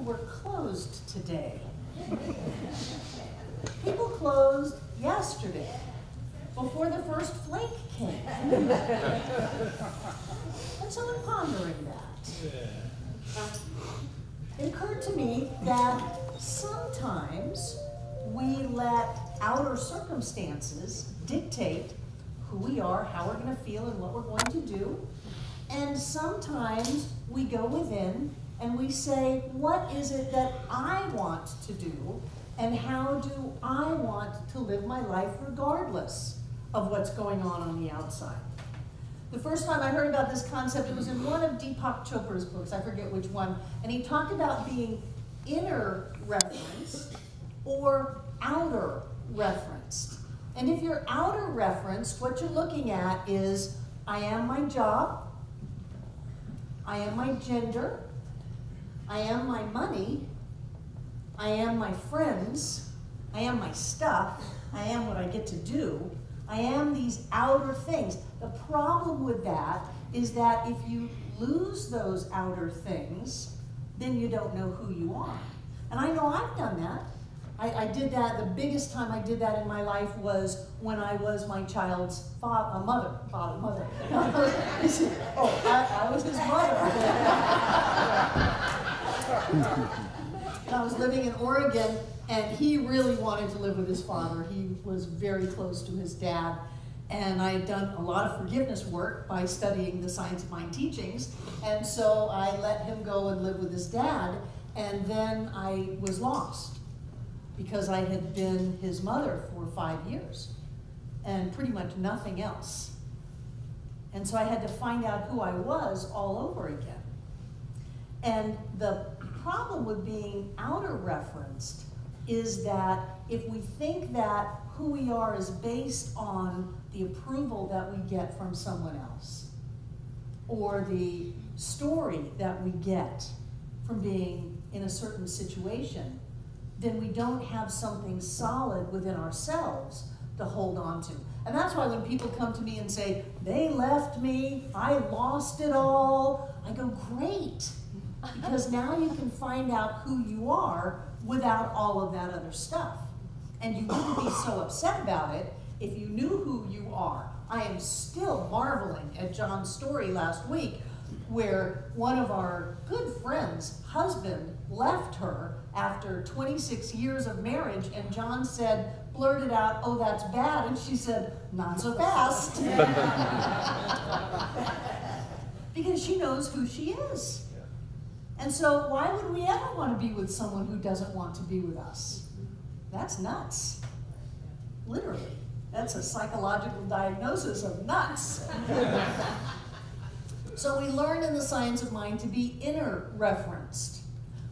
were closed today. People closed yesterday, before the first flake came. And so in pondering that, it occurred to me that sometimes we let outer circumstances dictate who we are, how we're going to feel, and what we're going to do. And sometimes we go within and we say, what is it that I want to do, and how do I want to live my life regardless of what's going on the outside? The first time I heard about this concept, it was in one of Deepak Chopra's books, I forget which one, and he talked about being inner referenced or outer referenced. And if you're outer referenced, what you're looking at is, I am my job, I am my gender, I am my money, I am my friends, I am my stuff, I am what I get to do, I am these outer things. The problem with that is that if you lose those outer things, then you don't know who you are. And I know I've done that. I did that, the biggest time I did that in my life was when I was my child's mother. Oh, I was his mother. I was living in Oregon, and he really wanted to live with his father. He was very close to his dad, and I had done a lot of forgiveness work by studying the Science of Mind teachings, and so I let him go and live with his dad, and then I was lost because I had been his mother for 5 years and pretty much nothing else. And so I had to find out who I was all over again. And the problem with being outer referenced is that if we think that who we are is based on the approval that we get from someone else, or the story that we get from being in a certain situation, then we don't have something solid within ourselves to hold on to. And that's why when people come to me and say, they left me, I lost it all, I go, great. Because now you can find out who you are without all of that other stuff. And you wouldn't be so upset about it if you knew who you are. I am still marveling at John's story last week, where one of our good friends' husband left her after 26 years of marriage, and John blurted out, oh, that's bad, and she said, not so fast. Because she knows who she is. And so why would we ever want to be with someone who doesn't want to be with us? That's nuts. Literally. That's a psychological diagnosis of nuts. So we learn in the Science of Mind to be inner referenced.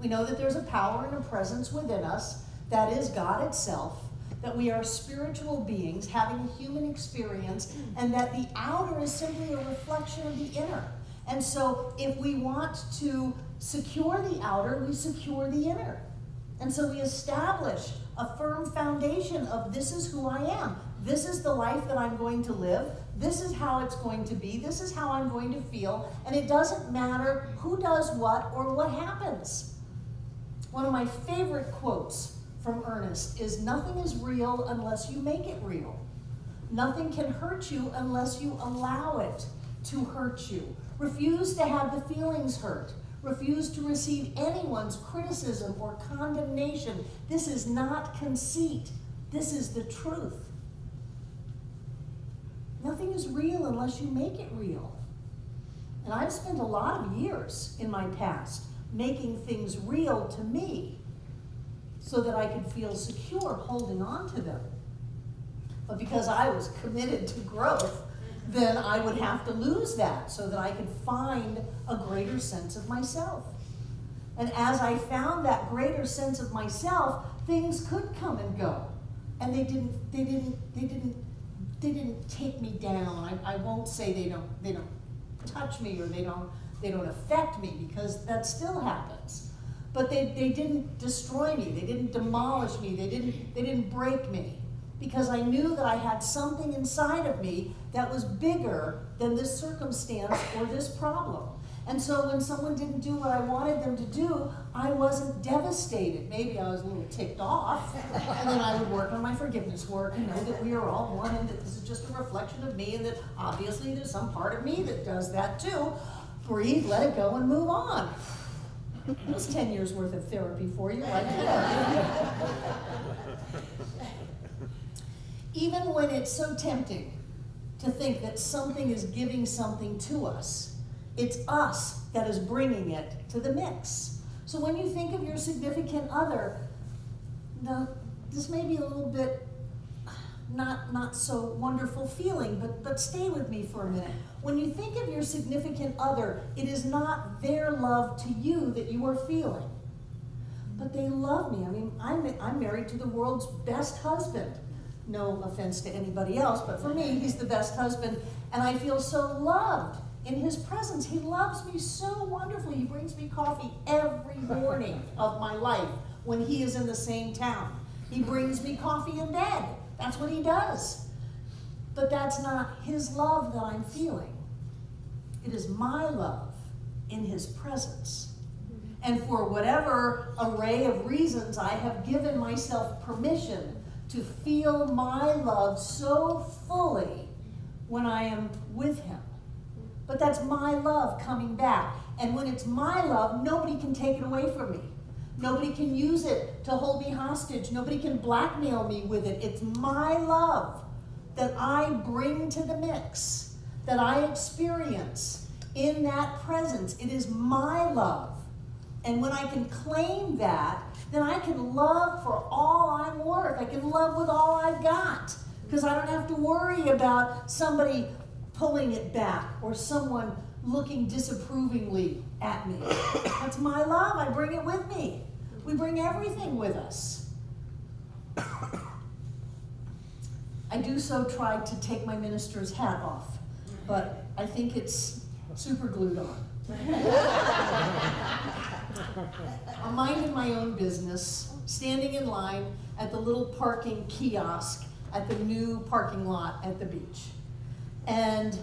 We know that there's a power and a presence within us that is God itself, that we are spiritual beings having a human experience, and that the outer is simply a reflection of the inner. And so if we want to secure the outer, we secure the inner. And so we establish a firm foundation of this is who I am. This is the life that I'm going to live. This is how it's going to be. This is how I'm going to feel. And it doesn't matter who does what or what happens. One of my favorite quotes from Ernest is, nothing is real unless you make it real. Nothing can hurt you unless you allow it to hurt you. Refuse to have the feelings hurt. Refuse to receive anyone's criticism or condemnation. This is not conceit. This is the truth. Nothing is real unless you make it real. And I've spent a lot of years in my past making things real to me so that I could feel secure holding on to them. But because I was committed to growth, then I would have to lose that so that I could find a greater sense of myself. And as I found that greater sense of myself, things could come and go. And they didn't take me down. I won't say they don't touch me or they don't affect me, because that still happens. But they didn't destroy me. They didn't demolish me. They didn't break me. Because I knew that I had something inside of me that was bigger than this circumstance or this problem. And so when someone didn't do what I wanted them to do, I wasn't devastated. Maybe I was a little ticked off, and then I would work on my forgiveness work and know that we are all one and that this is just a reflection of me and that obviously there's some part of me that does that too. Breathe, let it go, and move on. That was 10 years worth of therapy for you right there. Even when it's so tempting to think that something is giving something to us, it's us that is bringing it to the mix. So when you think of your significant other, now, this may be a little bit not so wonderful feeling, but stay with me for a minute. When you think of your significant other, it is not their love to you that you are feeling, but they love me. I mean, I'm married to the world's best husband. No offense to anybody else, but for me, he's the best husband, and I feel so loved in his presence. He loves me so wonderfully. He brings me coffee every morning of my life when he is in the same town. He brings me coffee in bed. That's what he does. But that's not his love that I'm feeling. It is my love in his presence. And for whatever array of reasons, I have given myself permission to feel my love so fully when I am with him. But that's my love coming back. And when it's my love, nobody can take it away from me. Nobody can use it to hold me hostage. Nobody can blackmail me with it. It's my love that I bring to the mix, that I experience in that presence. It is my love. And when I can claim that, then I can love for all I'm worth. I can love with all I've got, because I don't have to worry about somebody pulling it back or someone looking disapprovingly at me. That's my love. I bring it with me. We bring everything with us. I do so try to take my minister's hat off, but I think it's super glued on. I'm minding my own business, standing in line at the little parking kiosk at the new parking lot at the beach. And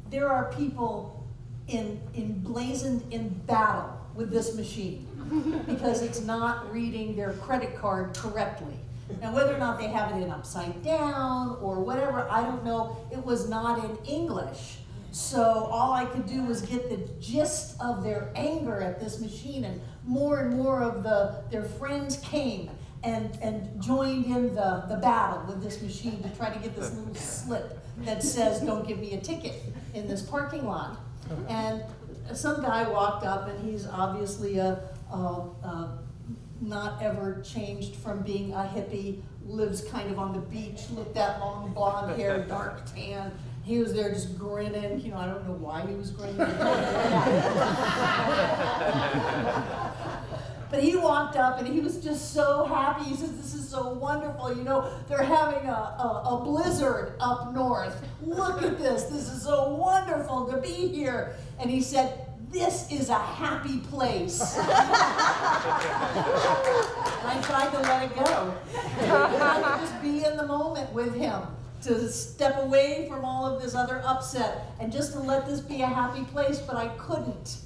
there are people emblazoned in battle with this machine because it's not reading their credit card correctly. Now, whether or not they have it in upside down or whatever, I don't know. It was not in English. So all I could do was get the gist of their anger at this machine, and more of their friends came and joined in the battle with this machine to try to get this little slip that says, "Don't give me a ticket," in this parking lot. And some guy walked up, and he's obviously not ever changed from being a hippie, lives kind of on the beach, looked that long blonde hair, dark tan. He was there just grinning. You know, I don't know why he was grinning. But he walked up and he was just so happy. He says, "This is so wonderful. You know, they're having a blizzard up north. Look at this. This is so wonderful to be here." And he said, "This is a happy place." I tried to let it go. I tried to just be in the moment with him, to step away from all of this other upset and just to let this be a happy place, but I couldn't.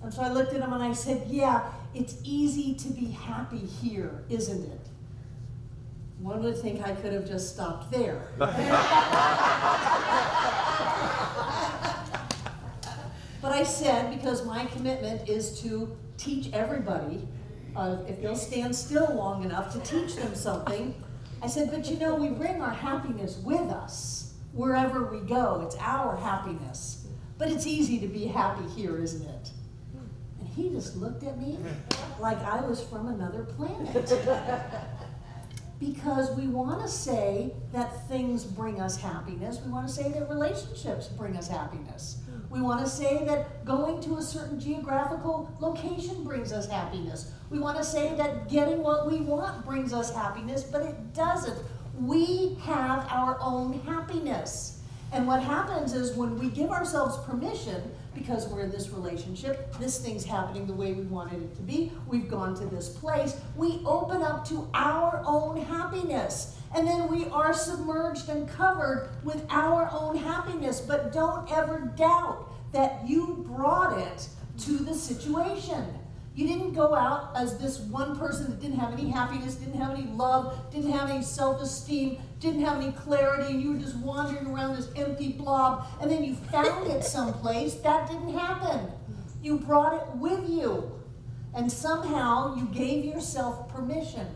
And so I looked at him and I said, "Yeah, it's easy to be happy here, isn't it?" One would think I could have just stopped there. But I said, because my commitment is to teach everybody, if they'll stand still long enough, to teach them something. I said, "But you know, we bring our happiness with us wherever we go. It's our happiness. But it's easy to be happy here, isn't it?" And he just looked at me like I was from another planet. Because we want to say that things bring us happiness. We want to say that relationships bring us happiness. We want to say that going to a certain geographical location brings us happiness. We want to say that getting what we want brings us happiness, but it doesn't. We have our own happiness. And what happens is when we give ourselves permission, because we're in this relationship, this thing's happening the way we wanted it to be, we've gone to this place, we open up to our own happiness. And then we are submerged and covered with our own happiness. But don't ever doubt that you brought it to the situation. You didn't go out as this one person that didn't have any happiness, didn't have any love, didn't have any self-esteem, didn't have any clarity, and you were just wandering around this empty blob, and then you found it someplace. That didn't happen. You brought it with you, and somehow you gave yourself permission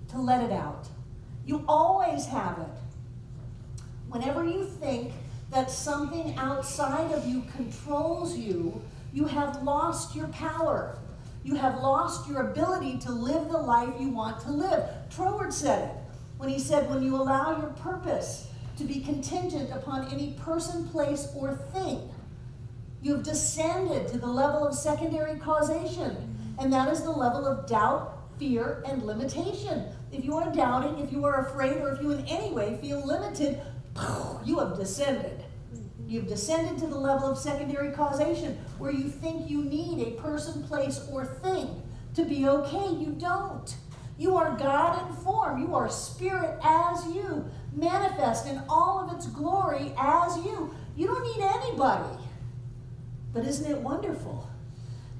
to let it out. You always have it. Whenever you think that something outside of you controls you, you have lost your power. You have lost your ability to live the life you want to live. Troward said it when he said, when you allow your purpose to be contingent upon any person, place, or thing, you've descended to the level of secondary causation. And that is the level of doubt, fear, and limitation. If you are doubting, if you are afraid, or if you in any way feel limited, you have descended. You've descended to the level of secondary causation where you think you need a person, place, or thing to be okay. You don't. You are God in form. You are spirit as you, manifest in all of its glory as you. You don't need anybody. But isn't it wonderful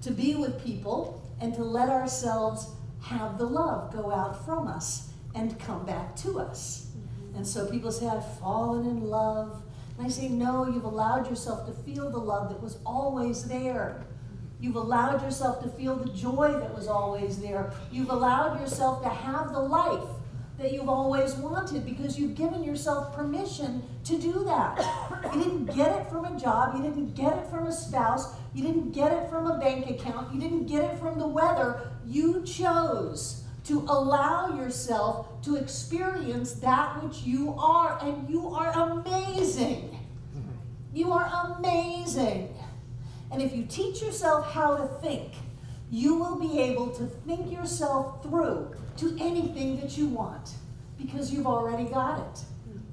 to be with people and to let ourselves have the love go out from us and come back to us? And so people say, I've fallen in love. And I say, no, you've allowed yourself to feel the love that was always there. You've allowed yourself to feel the joy that was always there. You've allowed yourself to have the life that you've always wanted because you've given yourself permission to do that. You didn't get it from a job. You didn't get it from a spouse. You didn't get it from a bank account. You didn't get it from the weather. You chose to allow yourself to experience that which you are, and you are amazing. You are amazing. And if you teach yourself how to think, you will be able to think yourself through to anything that you want because you've already got it.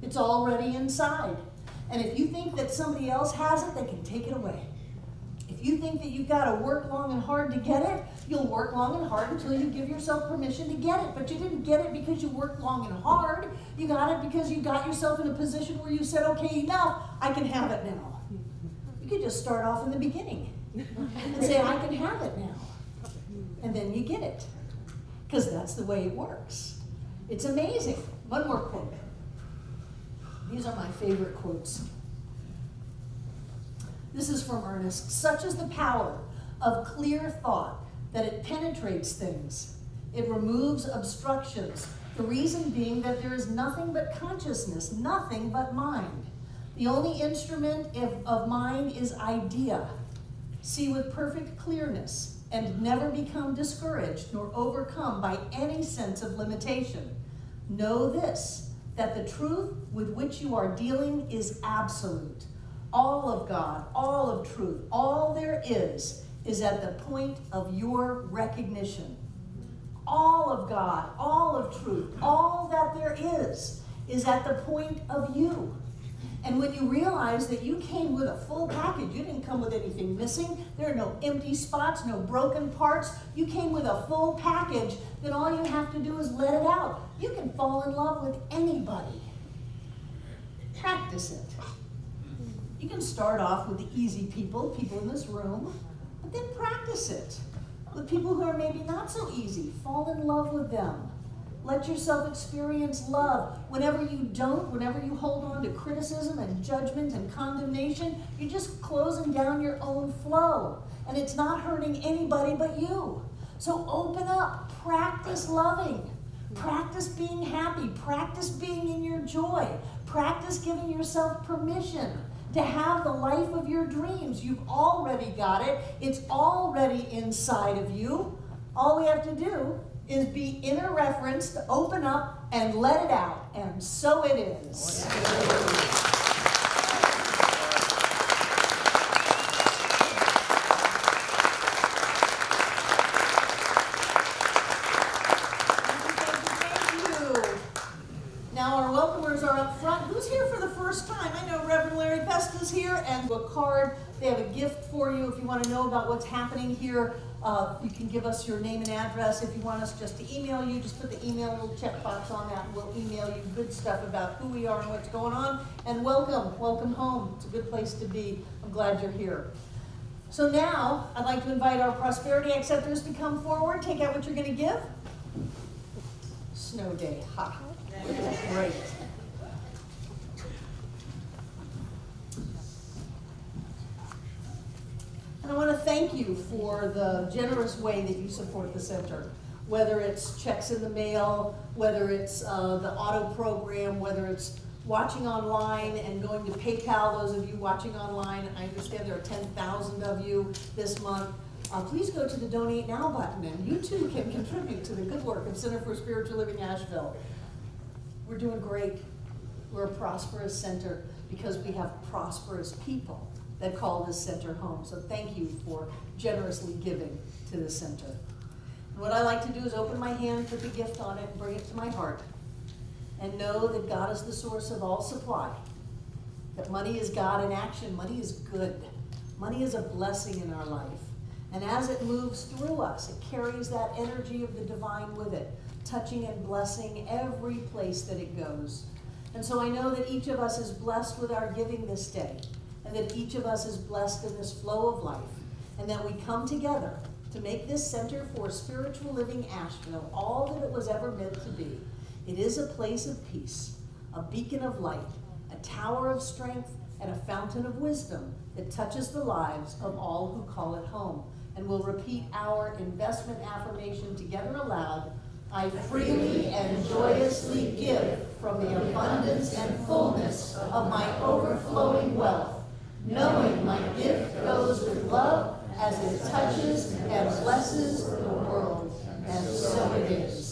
It's already inside. And if you think that somebody else has it, they can take it away. If you think that you've got to work long and hard to get it, you'll work long and hard until you give yourself permission to get it. But you didn't get it because you worked long and hard. You got it because you got yourself in a position where you said, okay, enough, I can have it now. You could just start off in the beginning and say, I can have it now. And then you get it. Because that's the way it works. It's amazing. One more quote. These are my favorite quotes. This is from Ernest. Such is the power of clear thought that it penetrates things. It removes obstructions. The reason being that there is nothing but consciousness, nothing but mind. The only instrument of mind is idea. See with perfect clearness and never become discouraged nor overcome by any sense of limitation. Know this, that the truth with which you are dealing is absolute. All of God, all of truth, all there is at the point of your recognition. All of God, all of truth, all that there is at the point of you. And when you realize that you came with a full package, you didn't come with anything missing, there are no empty spots, no broken parts, you came with a full package, then all you have to do is let it out. You can fall in love with anybody. Practice it. You can start off with the easy people in this room, but then practice it with people who are maybe not so easy. Fall in love with them. Let yourself experience love. Whenever you hold on to criticism and judgment and condemnation, you're just closing down your own flow. And it's not hurting anybody but you. So open up. Practice loving. Practice being happy. Practice being in your joy. Practice giving yourself permission to have the life of your dreams. You've already got it. It's already inside of you. All we have to do is be in a reference to open up and let it out. And so it is. Thank you. Now our welcomers are up front. Who's here for the first time? I know Reverend Larry Best is here, and a card. They have a gift for you if you want to know about what's happening here. You can give us your name and address. If you want us just to email you, just put the email little checkbox on that, and we'll email you good stuff about who we are and what's going on. And welcome home. It's a good place to be. I'm glad you're here. So now, I'd like to invite our prosperity acceptors to come forward, take out what you're gonna give. Snow day, ha. Great. And I want to thank you for the generous way that you support the center. Whether it's checks in the mail, whether it's the auto program, whether it's watching online and going to PayPal, those of you watching online. I understand there are 10,000 of you this month. Please go to the Donate Now button and you too can contribute to the good work of Center for Spiritual Living Asheville. We're doing great. We're a prosperous center because we have prosperous people that call this center home. So thank you for generously giving to the center. And what I like to do is open my hand, put the gift on it, and bring it to my heart. And know that God is the source of all supply. That money is God in action. Money is good. Money is a blessing in our life. And as it moves through us, it carries that energy of the divine with it, touching and blessing every place that it goes. And so I know that each of us is blessed with our giving this day, and that each of us is blessed in this flow of life, and that we come together to make this Center for Spiritual Living Asheville all that it was ever meant to be. It is a place of peace, a beacon of light, a tower of strength, and a fountain of wisdom that touches the lives of all who call it home. And we'll repeat our investment affirmation together aloud. I freely and joyously give from the abundance and fullness of my overflowing wealth, knowing my gift goes with love as it touches and blesses the world. And so it is.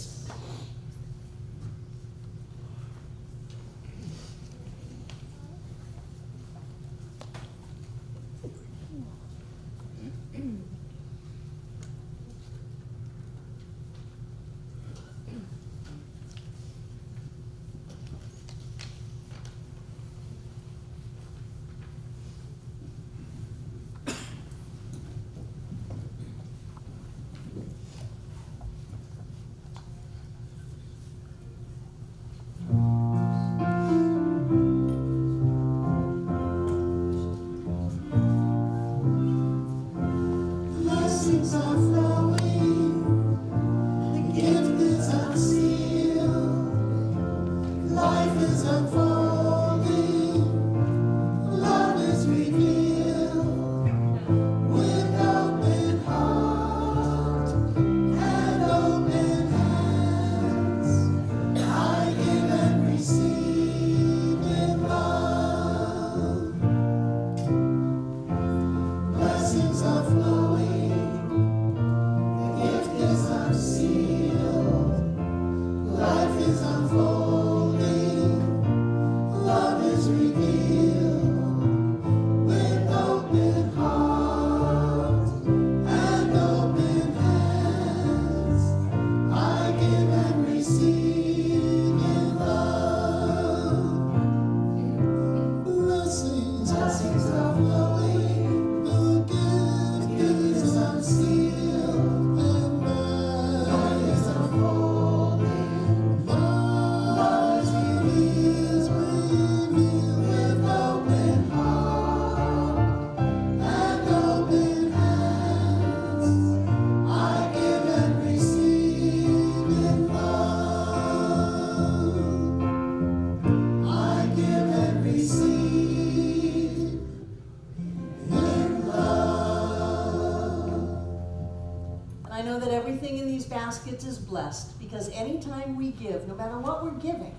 Baskets is blessed because anytime we give, no matter what we're giving,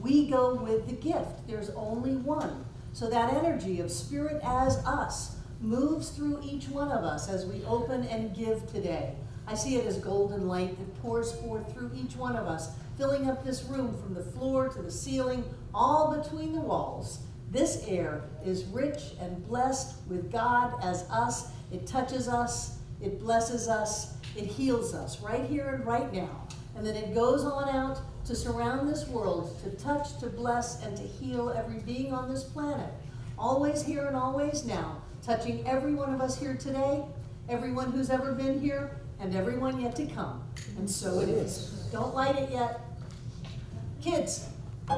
we go with the gift. There's only one. So that energy of Spirit as us moves through each one of us as we open and give today. I see it as golden light that pours forth through each one of us, filling up this room from the floor to the ceiling, all between the walls. This air is rich and blessed with God as us. It touches us, it blesses us, it heals us right here and right now. And then it goes on out to surround this world, to touch, to bless, and to heal every being on this planet. Always here and always now, touching every one of us here today, everyone who's ever been here, and everyone yet to come. And so it is. Don't light it yet. Kids,